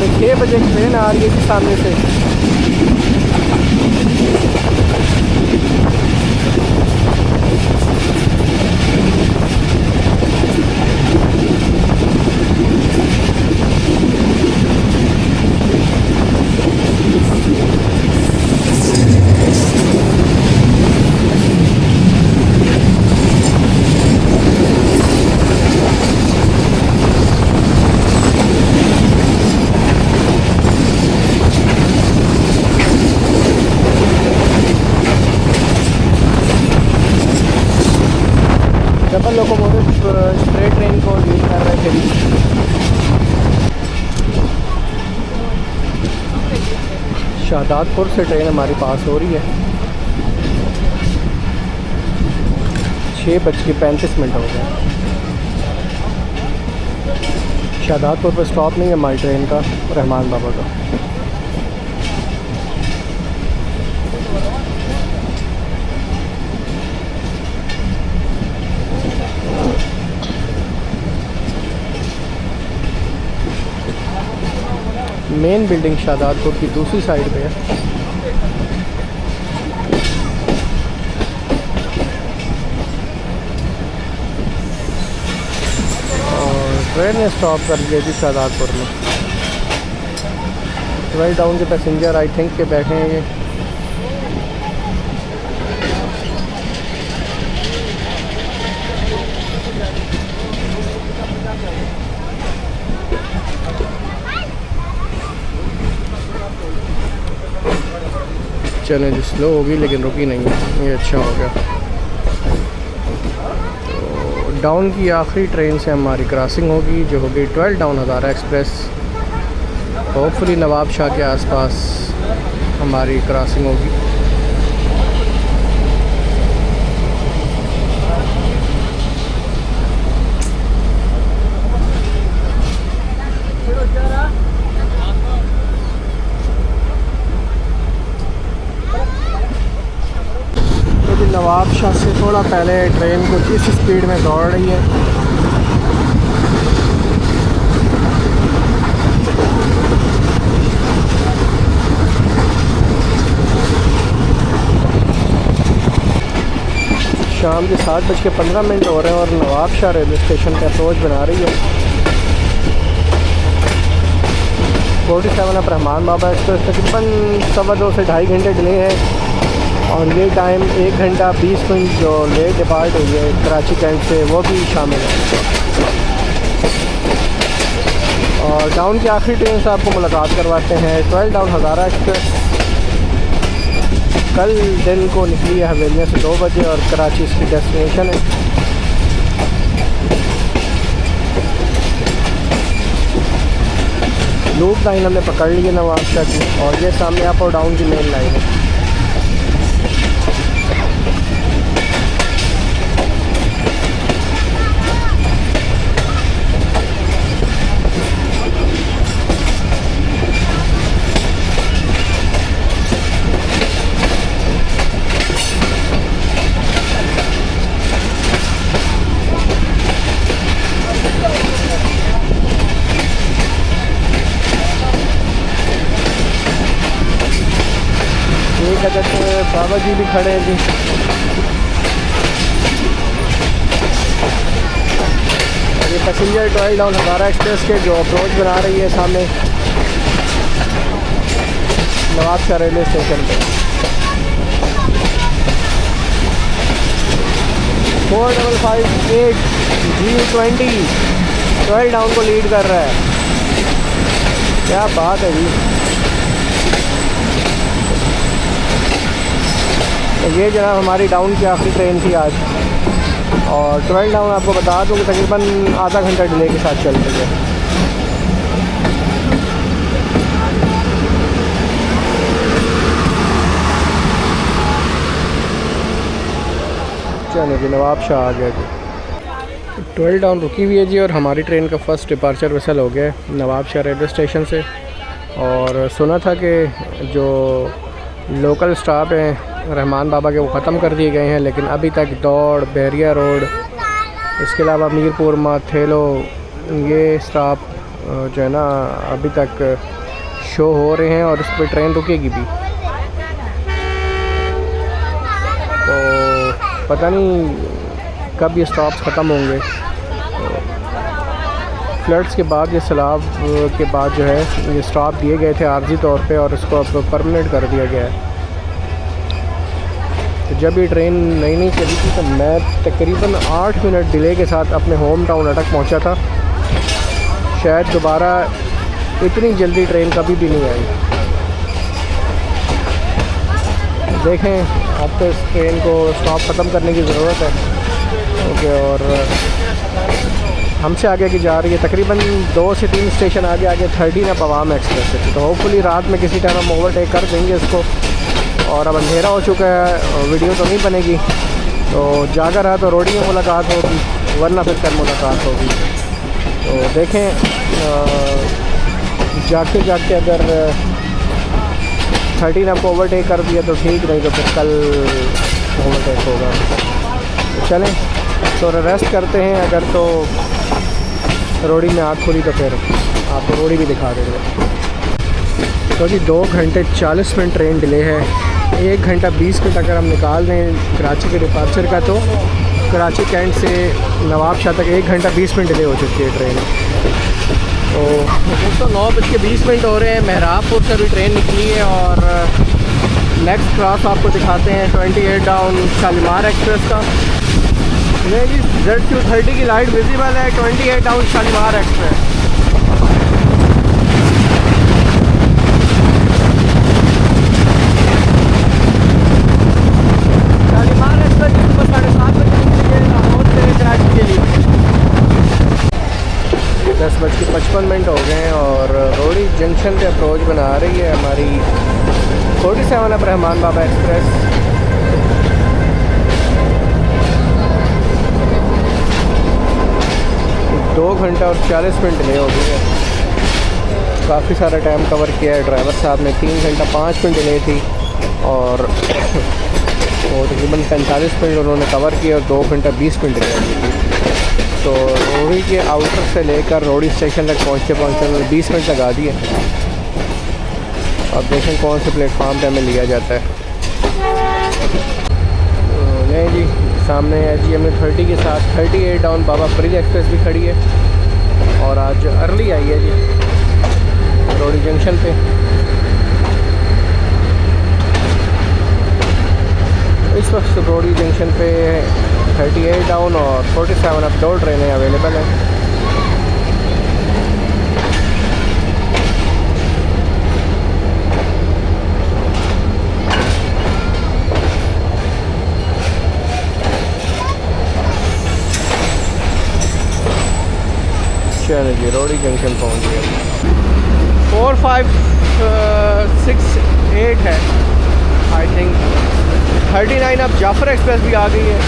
6:30 बजे की ट्रेन आ रही है जी सामने से। डबल लोकोमोटिव स्ट्रेट ट्रेन को लीड कर रहे थे। शाहदादपुर से ट्रेन हमारी पास हो रही है। 6:35 हो गए। शाहदादपुर पर स्टॉप नहीं है हमारी ट्रेन का, रहमान बाबा का। मेन बिल्डिंग शाहदादपुर की दूसरी साइड पे है। और ट्रेन ने स्टॉप कर दिया जी शाहदादपुर में। 12 डाउन के पैसेंजर आई थिंक के बैठे हैं ये। चलें जी, स्लो होगी लेकिन रुकी नहीं है, ये अच्छा हो गया। तो डाउन की आखिरी ट्रेन से हमारी क्रॉसिंग होगी जो होगी 12 डाउन हज़ारा एक्सप्रेस। होपफुली नवाब शाह के आसपास हमारी क्रॉसिंग होगी। नवाब शाह से थोड़ा पहले ट्रेन कुछ इस स्पीड में दौड़ रही है। शाम के 7:15 हो रहे हैं और नवाब शाह रेलवे स्टेशन पे अप्रोच बना रही है। 47 अब रहमान बाबा एक्सप्रेस तकरीबन 2.25 से 2.5 घंटे डिले है। और ये टाइम 1 घंटा 20 मिनट जो लेट डिपार्ट हुई है कराची कैंट से वो भी शामिल है। और डाउन की आखिरी ट्रेन से आपको मुलाकात करवाते हैं। 12 डाउन हज़ारा एक्सप्रेस कल दिन को निकली है हवेलियाँ से 2 बजे और कराची इसकी डेस्टिनेशन है। लूप लाइन हमने पकड़ ली है नवाब शाह की और ये सामने अप और डाउन की मेन लाइन है। बाबा जी भी खड़े हैं जी। ये पैसेंजर 12 डाउन हज़ारा एक्सप्रेस के जो अप्रोच बना रही है सामने नवाब शाह रेलवे स्टेशन पे। 4558 G20 12 डाउन को लीड कर रहा है। क्या बात है जी। ये जनाब हमारी डाउन की आखिरी ट्रेन थी आज। और 12 डाउन आपको बता दूँ कि तकरीबन आधा घंटा डिले के साथ चल रही है। चलिए जी, नवाब शाह आ गया जी। 12 डाउन रुकी हुई है जी और हमारी ट्रेन का फ़र्स्ट डिपार्चर वसल हो गया है नवाब शाह रेलवे स्टेशन से। और सुना था कि जो लोकल स्टॉप हैं रहमान बाबा के वो ख़त्म कर दिए गए हैं, लेकिन अभी तक दौड़, बहरिया रोड, इसके अलावा मीरपुर, माथेलो ये स्टॉप जो है ना अभी तक शो हो रहे हैं और इस पर ट्रेन रुकेगी भी। तो पता नहीं कब ये स्टॉप्स ख़त्म होंगे। फ्लड्स के बाद, ये सैलाब के बाद जो है ये स्टॉप दिए गए थे आर्जी तौर पे और इसको अब परमानेंट कर दिया गया है। तो जब ये ट्रेन नई चली थी तो मैं तकरीबन 8 मिनट डिले के साथ अपने होम टाउन अटक पहुंचा था। शायद दोबारा इतनी जल्दी ट्रेन कभी भी नहीं आई। देखें, अब तो इस ट्रेन को स्टॉप ख़त्म करने की ज़रूरत है क्योंकि और हमसे आगे की जा रही है तकरीबन 2 से 3 स्टेशन आगे 13 अब अवाम एक्सप्रेस है। तो होपफुली रात में किसी टाइम हम ओवरटेक कर देंगे इसको। और अब अंधेरा हो चुका है, वीडियो तो नहीं बनेगी, तो जागा रहा तो रोडी में मुलाकात होगी, वरना फिर कल मुलाकात होगी। तो देखें, जागते जागते अगर 13 आपको ओवरटेक कर दिया तो ठीक, नहीं तो फिर कल ओवरटेक होगा। तो चलें थोड़ा रेस्ट करते हैं। अगर तो रोडी में आँख खुली तो फिर आपको रोडी भी दिखा देंगे। तो जी 2 घंटे 40 मिनट ट्रेन डिले है। 1 घंटा 20 मिनट अगर हम निकाल दें कराची के डिपार्चर का तो कराची कैंट से नवाबशाह तक 1 घंटा 20 मिनट डिले हो चुकी है ट्रेन। तो दोस्तों 9:20 हो रहे हैं। मेहराबपुर से भी ट्रेन निकली है और नेक्स्ट क्रॉस आपको दिखाते हैं 28 डाउन शालीमार एक्सप्रेस का। ये जी ZQ30 की लाइट विजिबल है, 28 down Shalimar express. Shalimar express सुबह 7:30 बजे निकलेगी लाहौर से कराची के लिए। 10:55 हो गए हैं और रोडी जंक्शन पे अप्रोच बना रही है हमारी 47 अब रहमान बाबा एक्सप्रेस। दो घंटा और 40 मिनट डिले हो गई है। काफ़ी सारा टाइम कवर किया है ड्राइवर साहब ने। 3 घंटा 5 मिनट डिले थी और वो तकरीबन 45 मिनट उन्होंने कवर किया और 2 घंटा 20 मिनट डिले थी। तो रोडी के आउटर से लेकर रोडी स्टेशन तक पहुँचते में 20 मिनट लगा दिए। अब देखें कौन से प्लेटफार्म पे हमें लिया जाता है। नहीं जी, सामने GMA 30 के साथ 38 डाउन बाबा फरीद एक्सप्रेस भी खड़ी है और आज अर्ली आई है जी रोडी जंक्शन पे। इस वक्त रोडी जंक्शन पे 38 डाउन और 47 अब 2 ट्रेनें अवेलेबल हैं। चलिए जी रोडी जंक्शन पहुंच गए। 4, 5, 6, 8 है आई थिंक। 39 अब जाफ़र एक्सप्रेस भी आ गई है।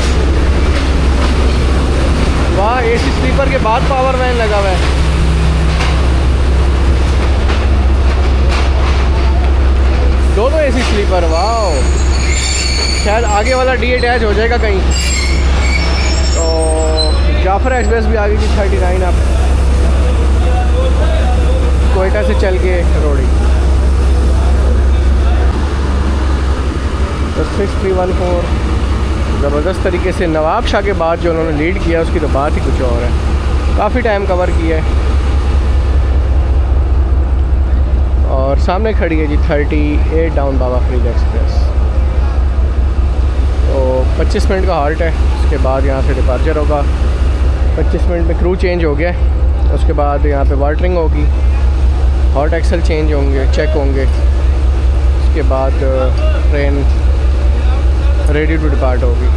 वाह, AC स्लीपर के बाद पावर वैन लगा हुआ है। दोनों AC स्लीपर, वाह। शायद आगे वाला D अटैच हो जाएगा कहीं। तो जाफ़र एक्सप्रेस भी आ गई थी 39 अब कोयटा से चल के रोडी। तो 6314 ज़बरदस्त तरीके से नवाब शाह के बाद जो उन्होंने लीड किया उसकी तो बात ही कुछ और है। काफ़ी टाइम कवर किया है। और सामने खड़ी है जी 38 डाउन बाबा फरीद एक्सप्रेस। तो 25 मिनट का हॉल्ट है, उसके बाद यहाँ से डिपार्चर होगा। 25 मिनट में क्रू चेंज हो गया, उसके बाद यहाँ पे वाटरिंग होगी, हॉट एक्सल चेंज होंगे, चेक होंगे, उसके बाद ट्रेन रेडी टू डिपार्ट होगी।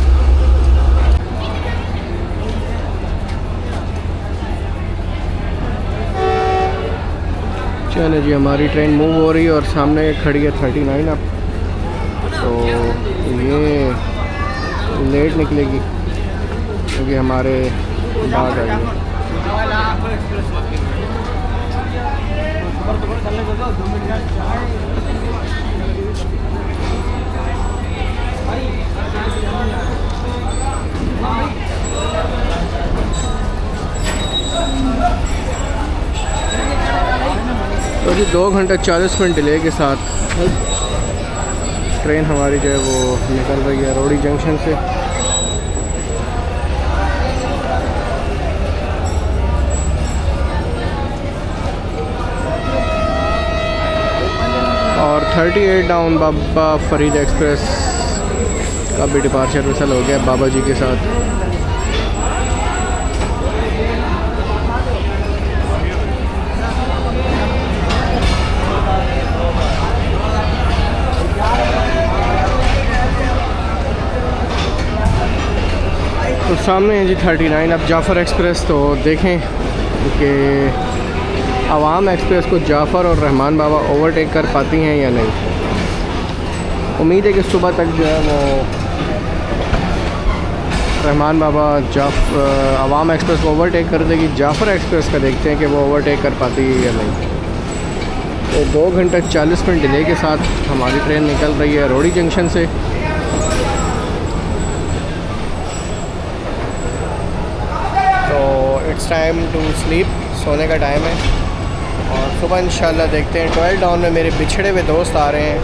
चलिए जी हमारी ट्रेन मूव हो रही है और सामने खड़ी है 39 अब। तो ये लेट निकलेगी क्योंकि हमारे बाद आई है। तो जी 2 घंटे 40 मिनट डिले के साथ ट्रेन हमारी जो है वो निकल रही है रोड़ी जंक्शन से। और 38 डाउन बाबा फरीद एक्सप्रेस का भी डिपार्चर मिसल हो गया बाबा जी के साथ। तो सामने है जी 39 अब जाफ़र एक्सप्रेस। तो देखें कि अवाम एक्सप्रेस को जाफ़र और रहमान बाबा ओवरटेक कर पाती हैं या नहीं। उम्मीद है कि सुबह तक जो है वो रहमान बाबा अवाम एक्सप्रेस को ओवरटेक कर देगी। जाफ़र एक्सप्रेस का देखते हैं कि वो ओवरटेक कर पाती है या नहीं। तो 2 घंटे 40 मिनट डिले के साथ हमारी ट्रेन निकल रही है रोड़ी जंक्शन से। इट्स टाइम टू स्लीप, सोने का टाइम है। और सुबह इंशाल्लाह देखते हैं 12 डाउन में मेरे बिछड़े हुए दोस्त आ रहे हैं,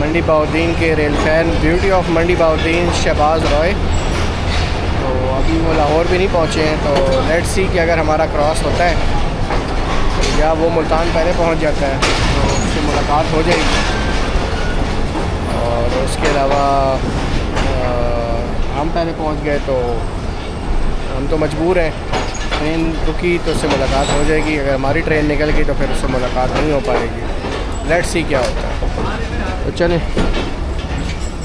मंडी बहाउद्दीन के रेल फैन, ब्यूटी ऑफ मंडी बहाउद्दीन शहबाज रॉय। तो अभी वो लाहौर भी नहीं पहुँचे हैं। तो लेट्स सी कि अगर हमारा क्रॉस होता है या वो मुल्तान पहले पहुँच जाता है तो उससे मुलाकात हो जाएगी। और उसके अलावा हम पहले पहुँच गए तो हम तो मजबूर हैं, ट्रेन रुकी तो उससे मुलाकात हो जाएगी। अगर हमारी ट्रेन निकल गई तो फिर उससे मुलाकात नहीं हो पाएगी। लेट्स सी क्या होता है। तो चलें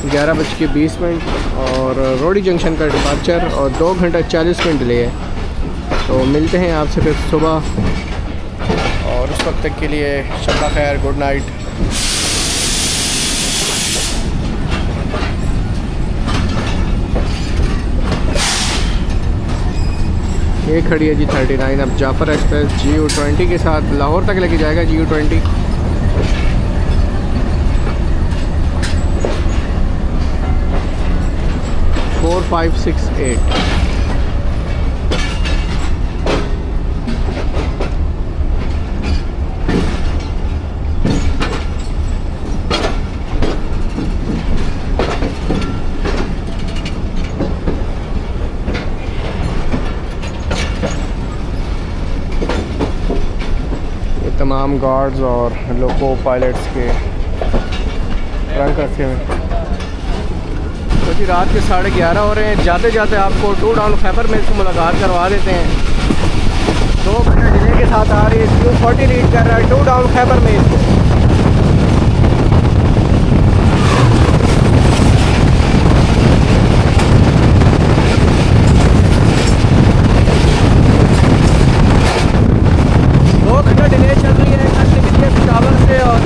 11:20 और रोड़ी जंक्शन का डिपार्चर और 2 घंटे 40 मिनट डिले है। तो मिलते हैं आपसे फिर सुबह, और उस वक्त तक के लिए शब खैर, गुड नाइट। ये खड़ी है जी 39 अब जाफ़र एक्सप्रेस GU20 के साथ लाहौर तक लेके जाएगा। GU20 4568। तमाम गार्ड्स और लोको पायलट्स के रंग रखे हुए। तो जी रात के 11:30 हो रहे हैं। जाते जाते आपको 2 डाउन खैबर में से मुलाकात करवा देते हैं। 2 घंटे डिले के साथ आ रही है GU40 लीड कर रहा है 2 डाउन खैबर में इसको। डिले चल रही है पेशावर से और